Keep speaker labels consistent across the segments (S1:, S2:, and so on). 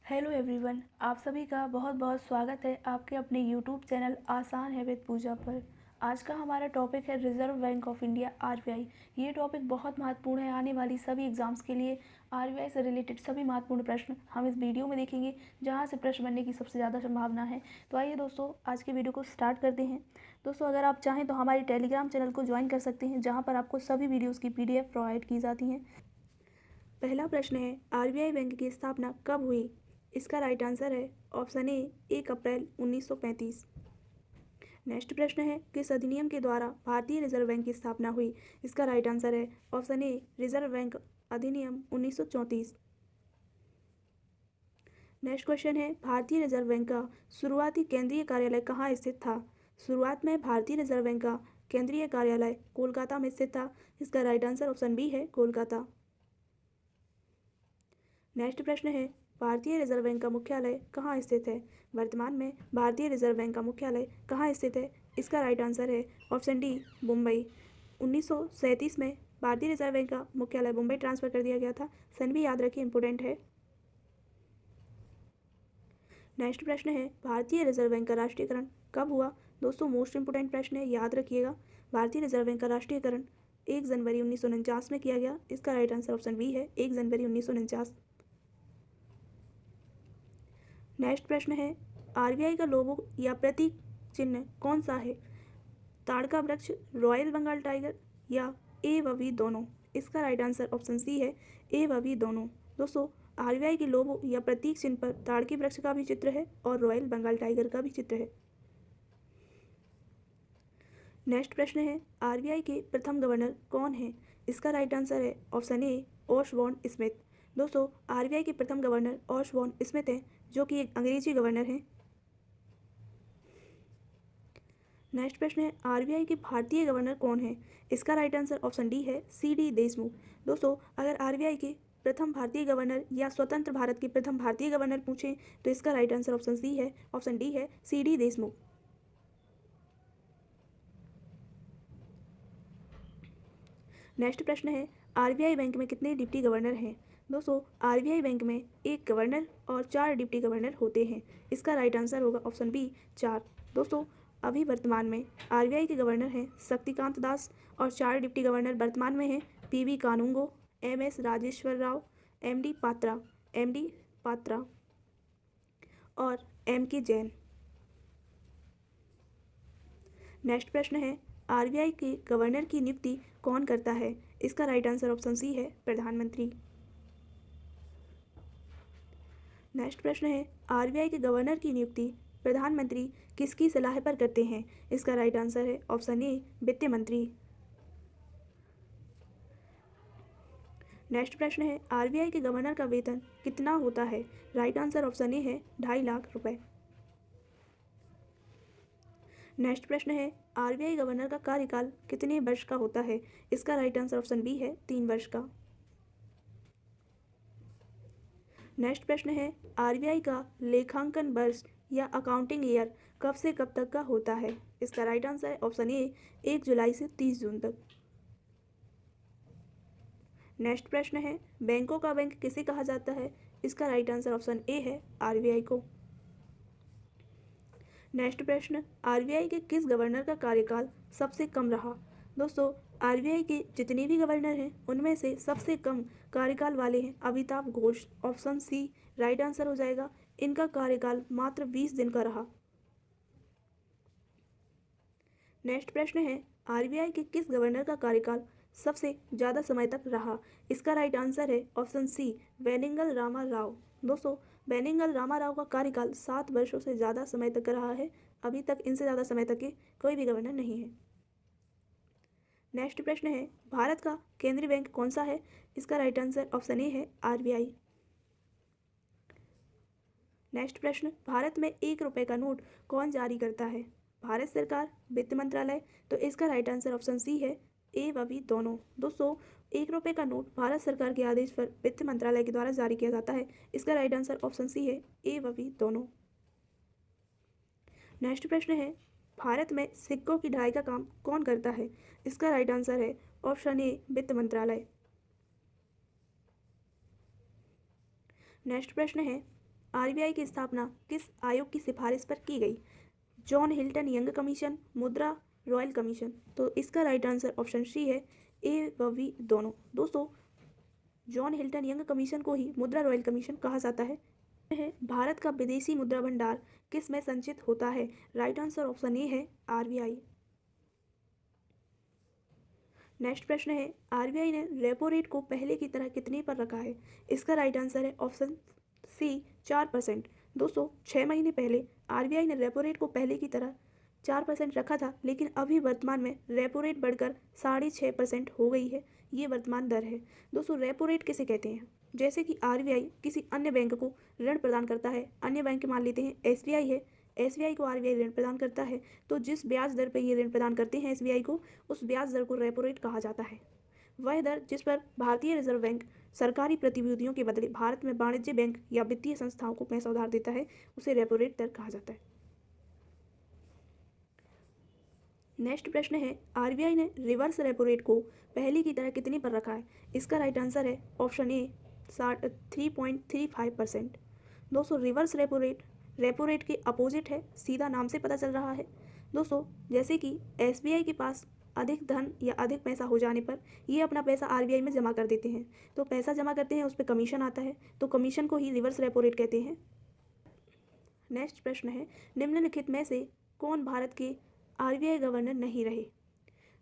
S1: Hello everyone, आप सभी का बहुत बहुत स्वागत है आपके अपने यूट्यूब चैनल आसान है विद पूजा पर। आज का हमारा टॉपिक है reserve bank of India RBI. ये टॉपिक बहुत महत्वपूर्ण है आने वाली सभी एग्जाम्स के लिए। आरबीआई से रिलेटेड सभी महत्वपूर्ण प्रश्न हम इस वीडियो में देखेंगे, जहां से प्रश्न बनने की सबसे ज़्यादा संभावना है। तो आइए दोस्तों, आज के वीडियो को स्टार्ट करते हैं। दोस्तों, अगर आप चाहें तो हमारे टेलीग्राम चैनल को ज्वाइन कर सकते हैं, जहाँ पर आपको सभी वीडियोज़ की PDF प्रोवाइड की जाती हैं। पहला प्रश्न है, आरबीआई बैंक की स्थापना कब हुई? इसका राइट आंसर है ऑप्शन ए 1 अप्रैल 1935। नेक्स्ट प्रश्न है, किस अधिनियम के द्वारा भारतीय रिजर्व बैंक की स्थापना हुई? इसका राइट आंसर है ऑप्शन ए रिजर्व बैंक अधिनियम 1934। नेक्स्ट क्वेश्चन है, भारतीय रिजर्व बैंक का शुरुआती केंद्रीय कार्यालय कहाँ स्थित था? शुरुआत में भारतीय रिजर्व बैंक का केंद्रीय कार्यालय कोलकाता में स्थित था। इसका राइट आंसर ऑप्शन बी है कोलकाता। नेक्स्ट प्रश्न है, भारतीय रिजर्व बैंक का मुख्यालय कहाँ स्थित है? वर्तमान में भारतीय रिजर्व बैंक का मुख्यालय कहाँ स्थित है? इसका राइट आंसर है ऑप्शन डी मुंबई। 1937 में भारतीय रिजर्व बैंक का मुख्यालय मुंबई ट्रांसफर कर दिया गया था। सन भी याद रखिए, इंपोर्टेंट है। नेक्स्ट प्रश्न है, भारतीय रिजर्व बैंक का राष्ट्रीयकरण कब हुआ? दोस्तों, मोस्ट इंपोर्टेंट प्रश्न है, याद रखिएगा। भारतीय रिजर्व बैंक का राष्ट्रीयकरण 1 जनवरी 1949 में किया गया। इसका राइट आंसर ऑप्शन बी है 1 जनवरी 1949। नेक्स्ट प्रश्न है, आरबीआई का लोगो या प्रतीक चिन्ह कौन सा है? ताड़ का वृक्ष, रॉयल बंगाल टाइगर या ए व बी दोनों? इसका राइट आंसर ऑप्शन सी है ए व बी दोनों। दोस्तों, आरबीआई के लोगो या प्रतीक चिन्ह पर ताड़ के वृक्ष का भी चित्र है और रॉयल बंगाल टाइगर का भी चित्र है। नेक्स्ट प्रश्न है, आरबीआई के प्रथम गवर्नर कौन है? इसका राइट आंसर है ऑप्शन ए ओशबॉर्न स्मिथ। दोस्तों, आरबीआई के प्रथम गवर्नर ओशबॉर्न स्मिथ हैं, जो कि एक अंग्रेजी गवर्नर हैं। नेक्स्ट प्रश्न है, आरबीआई के भारतीय गवर्नर कौन है? इसका राइट आंसर ऑप्शन डी है CD देशमुख। दोस्तों, अगर आरबीआई के प्रथम भारतीय गवर्नर या स्वतंत्र भारत के प्रथम भारतीय गवर्नर पूछें तो इसका राइट आंसर ऑप्शन सी है, ऑप्शन डी है CD देशमुख। नेक्स्ट प्रश्न है, आरबीआई बैंक में कितने डिप्टी गवर्नर हैं? दोस्तों, आरबीआई बैंक में एक गवर्नर और 4 डिप्टी गवर्नर होते हैं। इसका राइट आंसर होगा ऑप्शन बी 4। दोस्तों, अभी वर्तमान में आरबीआई के गवर्नर हैं शक्तिकांत दास और 4 डिप्टी गवर्नर वर्तमान में हैं PV Kanoongo, MS Rajeshwar Rao, MD Patra और MK जैन। नेक्स्ट प्रश्न है, आरबीआई के गवर्नर की नियुक्ति कौन करता है? इसका राइट आंसर ऑप्शन सी है प्रधानमंत्री। नेक्स्ट प्रश्न है, आरबीआई के गवर्नर की नियुक्ति प्रधानमंत्री किसकी सलाह पर करते हैं? इसका राइट आंसर है ऑप्शन ए वित्त मंत्री। नेक्स्ट प्रश्न है, आरबीआई के गवर्नर का वेतन कितना होता है? राइट आंसर ऑप्शन ए है 2.5 लाख रुपए। नेक्स्ट प्रश्न है, आरबीआई गवर्नर का कार्यकाल कितने वर्ष का होता है? इसका राइट आंसर ऑप्शन बी है 3 वर्ष का। नेक्स्ट प्रश्न है, आरबीआई का लेखांकन वर्ष या अकाउंटिंग ईयर कब से कब तक का होता है? इसका राइट आंसर है ऑप्शन ए 1 जुलाई से 30 जून तक। नेक्स्ट प्रश्न है, बैंकों का बैंक किसे कहा जाता है? इसका राइट आंसर ऑप्शन ए है आरबीआई को। नेक्स्ट प्रश्न, आरबीआई के किस गवर्नर का कार्यकाल सबसे कम रहा? दोस्तों, आरबीआई के जितने भी गवर्नर हैं उनमें से सबसे कम कार्यकाल वाले हैं Amitabh Ghosh. Option C right answer हो जाएगा। इनका कार्यकाल मात्र 20 दिन का रहा। नेक्स्ट प्रश्न है, आरबीआई के किस गवर्नर का कार्यकाल सबसे ज़्यादा समय तक रहा? इसका राइट आंसर है ऑप्शन सी वेनिंगल रामा राव। दोस्तों, वेनिंगल रामा राव का कार्यकाल 7 वर्षों से ज़्यादा समय तक रहा है। अभी तक इनसे ज़्यादा समय तक के कोई भी गवर्नर नहीं है। नेक्स्ट प्रश्न है, भारत का केंद्रीय बैंक कौन सा है? इसका राइट आंसर ऑप्शन ए है आरबीआई। नेक्स्ट प्रश्न, भारत में 1 रुपये का नोट कौन जारी करता है? भारत सरकार, वित्त मंत्रालय? तो इसका राइट आंसर ऑप्शन सी है ए व बी दोनों। दोस्तों, 1 रुपये का नोट भारत सरकार के आदेश पर वित्त मंत्रालय के द्वारा जारी किया जाता है। इसका राइट आंसर ऑप्शन सी है ए व बी दोनों। नेक्स्ट प्रश्न है, भारत में सिक्कों की ढाई का काम कौन करता है? इसका राइट आंसर है ऑप्शन ए वित्त मंत्रालय। नेक्स्ट प्रश्न है, आरबीआई की स्थापना किस आयोग की सिफारिश पर की गई? जॉन हिल्टन यंग कमीशन, मुद्रा रॉयल कमीशन। तो इसका राइट आंसर ऑप्शन सी है, ए व बी दोनों। दोस्तों, जॉन हिल्टन यंग कमीशन को ही मुद्रा रॉयल कमीशन कहा जाता है। भारत का विदेशी मुद्रा भंडार किस में संचित होता है? राइट आंसर ऑप्शन ए है, आरबीआई। नेक्स्ट प्रश्न है, आरबीआई ने रेपो रेट को पहले की तरह कितने पर रखा है? इसका राइट आंसर है ऑप्शन सी, 4%। दोस्तों, 6 महीने पहले आरबीआई ने रेपो रेट को पहले की तरह 4% रखा था, लेकिन अभी वर्तमान में रेपो रेट बढ़कर 6.5% हो गई है। ये वर्तमान दर है। दोस्तों, रेपो रेट किसे कहते हैं? जैसे कि आरबीआई किसी अन्य बैंक को ऋण प्रदान करता है, अन्य बैंक मान लेते हैं एसबीआई है, एसबीआई को आरबीआई ऋण प्रदान करता है, तो जिस ब्याज दर पर ये ऋण प्रदान करते हैं एसबीआई को, उस ब्याज दर को रेपो रेट कहा जाता है। वह दर जिस पर भारतीय रिजर्व बैंक सरकारी प्रतिभूतियों के बदले भारत में वाणिज्य बैंक या वित्तीय संस्थाओं को पैसा उधार देता है, उसे रेपो रेट दर कहा जाता है। नेक्स्ट प्रश्न है, आरबीआई ने रिवर्स रेपो रेट को पहले की तरह कितने पर रखा है? इसका राइट आंसर है ऑप्शन ए, 3.35%। दोस्तों, रिवर्स रेपो रेट के अपोजिट है, सीधा नाम से पता चल रहा है। दोस्तों, जैसे कि एसबीआई के पास अधिक धन या अधिक पैसा हो जाने पर ये अपना पैसा आरबीआई में जमा कर देते हैं, तो पैसा जमा करते हैं, उस पर कमीशन आता है, तो कमीशन को ही रिवर्स रेपो रेट कहते हैं। नेक्स्ट प्रश्न है, निम्नलिखित में से कौन भारत के आरबीआई गवर्नर नहीं रहे?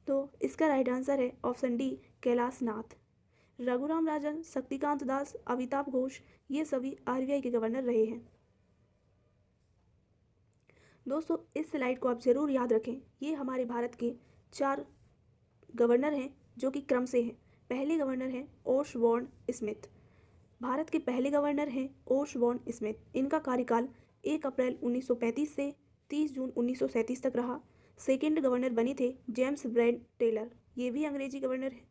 S1: तो इसका राइट आंसर है ऑप्शन डी, कैलाश नाथ। रघुराम राजन, शक्तिकांत दास, अमिताभ घोष, ये सभी आरबीआई के गवर्नर रहे हैं। दोस्तों, इस स्लाइड को आप ज़रूर याद रखें। ये हमारे भारत के 4 गवर्नर हैं जो कि क्रम से हैं। पहले गवर्नर हैं ओशबॉर्न स्मिथ। भारत के पहले गवर्नर हैं ओशबॉर्न स्मिथ। इनका कार्यकाल 1 अप्रैल 1935 से 30 जून 1937 तक रहा। सेकेंड गवर्नर बने थे जेम्स ब्रेड टेलर, ये भी अंग्रेजी गवर्नर हैं,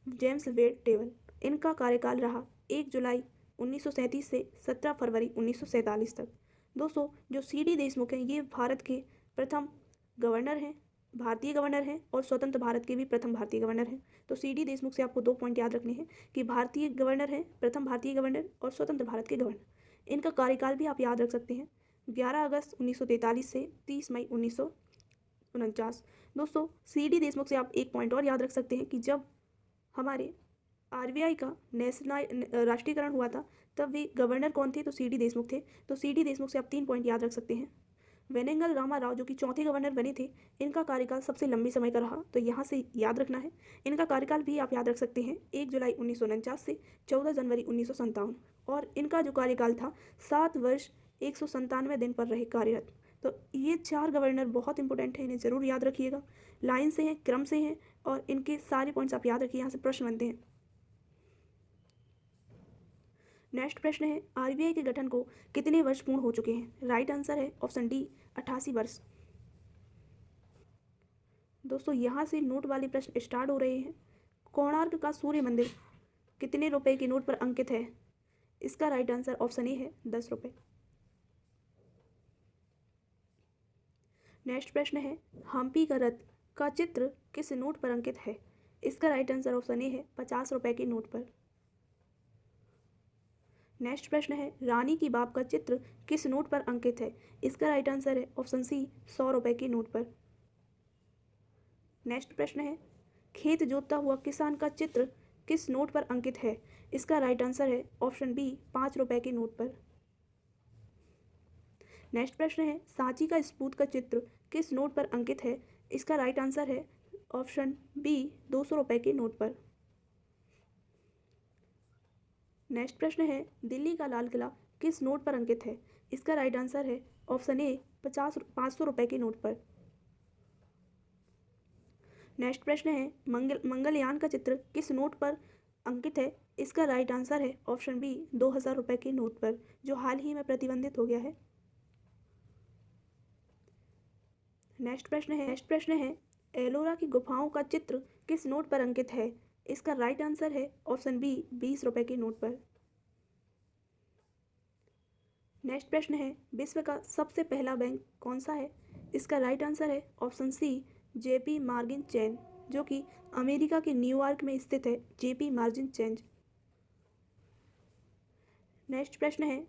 S1: जेम्स ब्रेड टेलर। इनका कार्यकाल रहा 1 जुलाई 1937 से 17 फरवरी 1947 तक। दोस्तों, जो सीडी देशमुख हैं, ये भारत के प्रथम गवर्नर हैं, भारतीय गवर्नर हैं, और स्वतंत्र भारत के भी प्रथम भारतीय गवर्नर हैं। तो सीडी देशमुख से आपको 2 पॉइंट याद रखने हैं कि भारतीय गवर्नर हैं, प्रथम भारतीय गवर्नर, और स्वतंत्र भारत के गवर्नर। इनका कार्यकाल भी आप याद रख सकते हैं, 11 अगस्त 1943 से 30 मई 1949। दोस्तों, सीडी देशमुख से आप 1 पॉइंट और याद रख सकते हैं कि जब हमारे आरबीआई का राष्ट्रीयकरण हुआ था, तब भी गवर्नर कौन थे? तो सीडी देशमुख थे। तो सीडी देशमुख से आप 3 पॉइंट याद रख सकते हैं। वेनेगल रामाराव, जो कि चौथे गवर्नर बने थे, इनका कार्यकाल सबसे लंबे समय का रहा, तो यहाँ से याद रखना है। इनका कार्यकाल भी आप याद रख सकते हैं, 1 जुलाई 1949 से 14 जनवरी 1957। और इनका जो कार्यकाल था 7 वर्ष 197 दिन पर रहे कार्यरत। तो ये 4 गवर्नर बहुत इंपॉर्टेंट हैं, इन्हें ज़रूर याद रखिएगा। लाइन से हैं, क्रम से हैं, और इनके सारे पॉइंट्स आप याद रखिए, यहाँ से प्रश्न बनते हैं। नेक्स्ट प्रश्न है, आरबीआई के गठन को कितने वर्ष पूर्ण हो चुके हैं? राइट आंसर है ऑप्शन डी, 88 वर्ष। दोस्तों, यहाँ से नोट वाले प्रश्न स्टार्ट हो रहे हैं। कोणार्क का सूर्य मंदिर कितने रुपए के नोट पर अंकित है? इसका राइट आंसर ऑप्शन ए है, 10 रुपये। नेक्स्ट प्रश्न है, हम्पी का रथ का चित्र किस नोट पर अंकित है? इसका राइट आंसर ऑप्शन ए है, 50 रुपये के नोट पर। नेक्स्ट प्रश्न है, रानी की बाप का चित्र किस नोट पर अंकित है? इसका राइट आंसर है ऑप्शन सी, 100 रुपये के नोट पर। नेक्स्ट प्रश्न है, खेत जोतता हुआ किसान का चित्र किस नोट पर अंकित है? इसका राइट आंसर है ऑप्शन बी, 5 रुपये के नोट पर। नेक्स्ट प्रश्न है, सांची का स्पूत का चित्र किस नोट पर अंकित है? इसका राइट आंसर है ऑप्शन बी, 200 रुपये के नोट पर। नेक्स्ट प्रश्न है, दिल्ली का लाल किला किस नोट पर अंकित है? इसका राइट आंसर है ऑप्शन ए, 500 रुपये के नोट पर। नेक्स्ट प्रश्न है, मंगलयान का चित्र किस नोट पर अंकित है? इसका राइट आंसर है ऑप्शन बी, 2000 रुपये के नोट पर, जो हाल ही में प्रतिबंधित हो गया है। नेक्स्ट प्रश्न है, एलोरा की गुफाओं का चित्र किस नोट पर अंकित है? इसका राइट आंसर है ऑप्शन बी, 20 रुपये के नोट पर। नेक्स्ट प्रश्न है, विश्व का सबसे पहला बैंक कौन सा है? इसका राइट आंसर है option C, JP Morgan Chase, जो कि अमेरिका के न्यूयॉर्क में स्थित है, जेपी मॉर्गन चेन। नेक्स्ट प्रश्न है,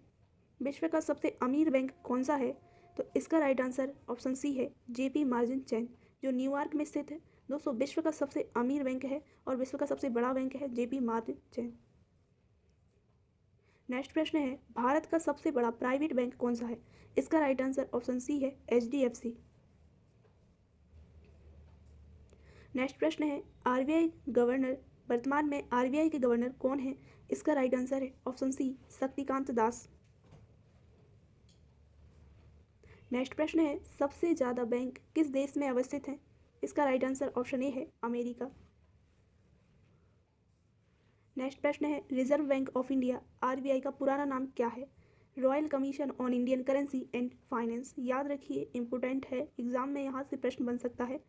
S1: विश्व का सबसे अमीर बैंक कौन सा है? तो इसका राइट आंसर ऑप्शन सी है जेपी मॉर्गन चैन, जो न्यूयॉर्क में स्थित है। दोस्तों विश्व का सबसे अमीर बैंक है और विश्व का सबसे बड़ा बैंक है जेपी मॉर्गन चैन। नेक्स्ट प्रश्न है भारत का सबसे बड़ा प्राइवेट बैंक कौन सा है? इसका राइट आंसर ऑप्शन सी है एचडीएफसी। नेक्स्ट प्रश्न है आरबीआई गवर्नर, वर्तमान में आरबीआई के गवर्नर कौन है? इसका राइट आंसर है ऑप्शन सी शक्तिकांत दास। नेक्स्ट प्रश्न है सबसे ज़्यादा बैंक किस देश में अवस्थित हैं? इसका राइट आंसर ऑप्शन ए है अमेरिका। नेक्स्ट प्रश्न है reserve bank of India RBI का पुराना नाम क्या है? Royal commission on Indian currency and finance. याद रखिए इंपोर्टेंट है, एग्जाम में यहाँ से प्रश्न बन सकता है।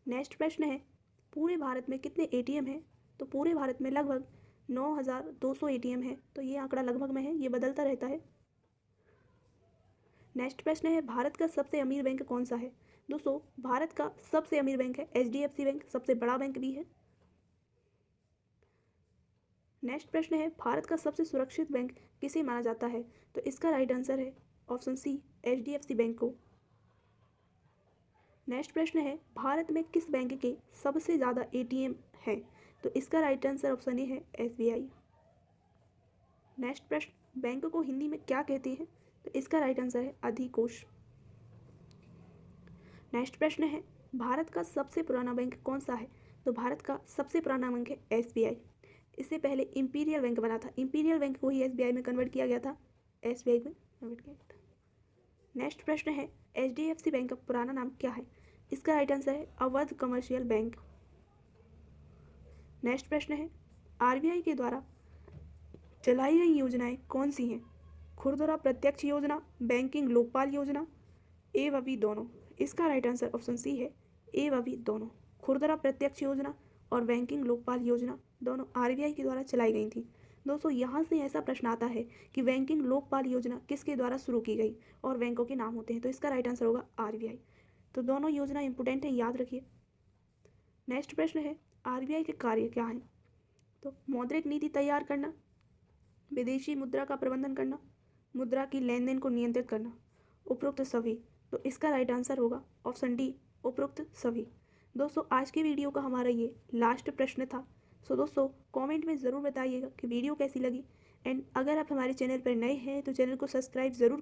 S1: नेक्स्ट प्रश्न है पूरे भारत में कितने एटीएम हैं? तो पूरे भारत में लगभग 9200 एटीएम है। तो ये आंकड़ा लगभग में है, ये बदलता रहता है। नेक्स्ट प्रश्न है भारत का सबसे अमीर बैंक कौन सा है? दोस्तों भारत का सबसे अमीर बैंक है एचडीएफसी बैंक, सबसे बड़ा बैंक भी है। नेक्स्ट प्रश्न है भारत का सबसे सुरक्षित बैंक किसे माना जाता है? तो इसका राइट आंसर है ऑप्शन सी एचडीएफसी बैंक को। नेक्स्ट प्रश्न है भारत में किस बैंक के सबसे ज़्यादा एटीएम हैं? तो इसका राइट आंसर ऑप्शन ए है एसबीआई। नेक्स्ट प्रश्न बैंक को हिंदी में क्या कहते हैं? तो इसका राइट आंसर है अधिकोष। नेक्स्ट प्रश्न है भारत का सबसे पुराना बैंक कौन सा है? तो भारत का सबसे पुराना बैंक है एसबीआई। इससे पहले इंपीरियल बैंक बना था, इंपीरियल बैंक को ही एसबीआई में कन्वर्ट किया गया था, एसबीआई में कन्वर्ट किया गया था। नेक्स्ट प्रश्न है एचडीएफसी बैंक का पुराना नाम क्या है? इसका राइट आंसर है अवध कमर्शियल बैंक। नेक्स्ट प्रश्न है आरबीआई के द्वारा चलाई गई योजनाएं कौन सी हैं? खुदरा प्रत्यक्ष योजना, बैंकिंग लोकपाल योजना, ए व बी दोनों। इसका राइट आंसर ऑप्शन सी है ए व बी दोनों। खुदरा प्रत्यक्ष योजना और बैंकिंग लोकपाल योजना दोनों आरबीआई के द्वारा चलाई गई थी। दोस्तों यहाँ से ऐसा प्रश्न आता है कि बैंकिंग लोकपाल योजना किसके द्वारा शुरू की गई और बैंकों के नाम होते हैं, तो इसका राइट आंसर होगा आरबीआई। तो दोनों योजना इंपोर्टेंट है, याद रखिए। नेक्स्ट प्रश्न है आरबीआई के कार्य क्या हैं? तो मौद्रिक नीति तैयार करना, विदेशी मुद्रा का प्रबंधन करना, मुद्रा की लेन देन को नियंत्रित करना, उपरोक्त सभी। तो इसका राइट आंसर होगा ऑप्शन डी उपरोक्त सभी। दोस्तों आज के वीडियो का हमारा ये लास्ट प्रश्न था। सो दोस्तों कमेंट में ज़रूर बताइएगा कि वीडियो कैसी लगी, एंड अगर आप हमारे चैनल पर नए हैं तो चैनल को सब्सक्राइब ज़रूर करें।